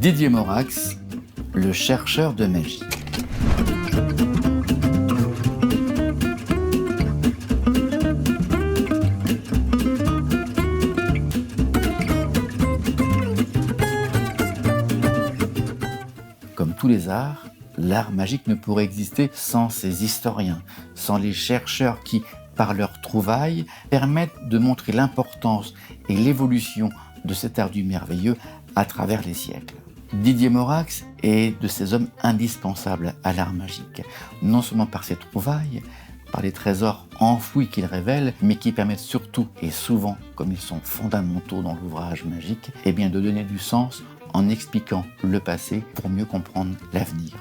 Didier Morax, le chercheur de magie. Comme tous les arts, l'art magique ne pourrait exister sans ses historiens, sans les chercheurs qui, par leurs trouvailles, permettent de montrer l'importance et l'évolution de cet art du merveilleux à travers les siècles. Didier Morax est de ces hommes indispensables à l'art magique, non seulement par ses trouvailles, par les trésors enfouis qu'il révèle, mais qui permettent surtout, et souvent, comme ils sont fondamentaux dans l'ouvrage magique, de donner du sens en expliquant le passé pour mieux comprendre l'avenir,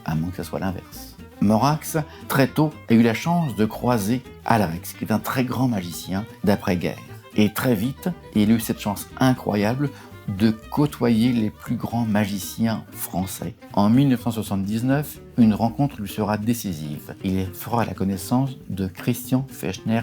à moins que ce soit l'inverse. Morax, très tôt, a eu la chance de croiser Alaric, qui est un très grand magicien d'après-guerre. Et très vite, il a eu cette chance incroyable de côtoyer les plus grands magiciens français. En 1979, une rencontre lui sera décisive. Il fera la connaissance de Christian Fechner,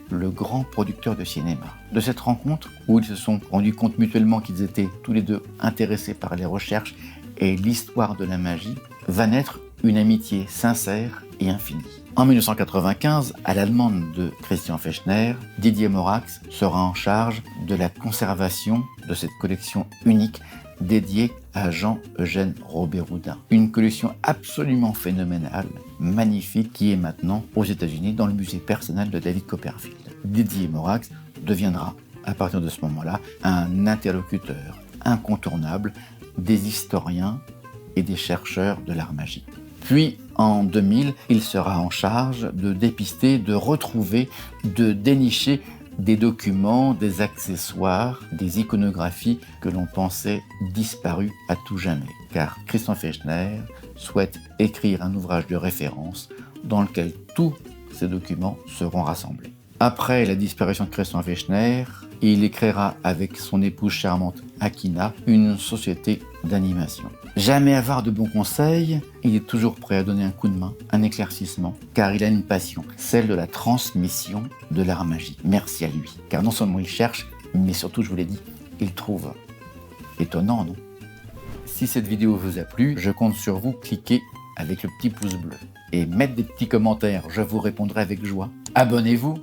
le grand producteur de cinéma. De cette rencontre, où ils se sont rendus compte mutuellement qu'ils étaient tous les deux intéressés par les recherches et l'histoire de la magie, va naître une amitié sincère et infinie. En 1995, à la demande de Christian Fechner, Didier Morax sera en charge de la conservation de cette collection unique dédiée à Jean-Eugène Robert-Houdin. Une collection absolument phénoménale, magnifique, qui est maintenant aux États-Unis dans le musée personnel de David Copperfield. Didier Morax deviendra, à partir de ce moment-là, un interlocuteur incontournable des historiens et des chercheurs de l'art magique. Puis, en 2000, il sera en charge de dépister, de retrouver, de dénicher des documents, des accessoires, des iconographies que l'on pensait disparues à tout jamais. Car Christian Fechner souhaite écrire un ouvrage de référence dans lequel tous ces documents seront rassemblés. Après la disparition de Christian Fechner, il créera avec son épouse charmante Akina une société d'animation. Jamais avare de bons conseils, il est toujours prêt à donner un coup de main, un éclaircissement, car il a une passion, celle de la transmission de l'art magique. Merci à lui, car non seulement il cherche, mais surtout, je vous l'ai dit, il trouve. Étonnant, non? Si cette vidéo vous a plu, je compte sur vous, cliquez avec le petit pouce bleu et mettre des petits commentaires, je vous répondrai avec joie. Abonnez-vous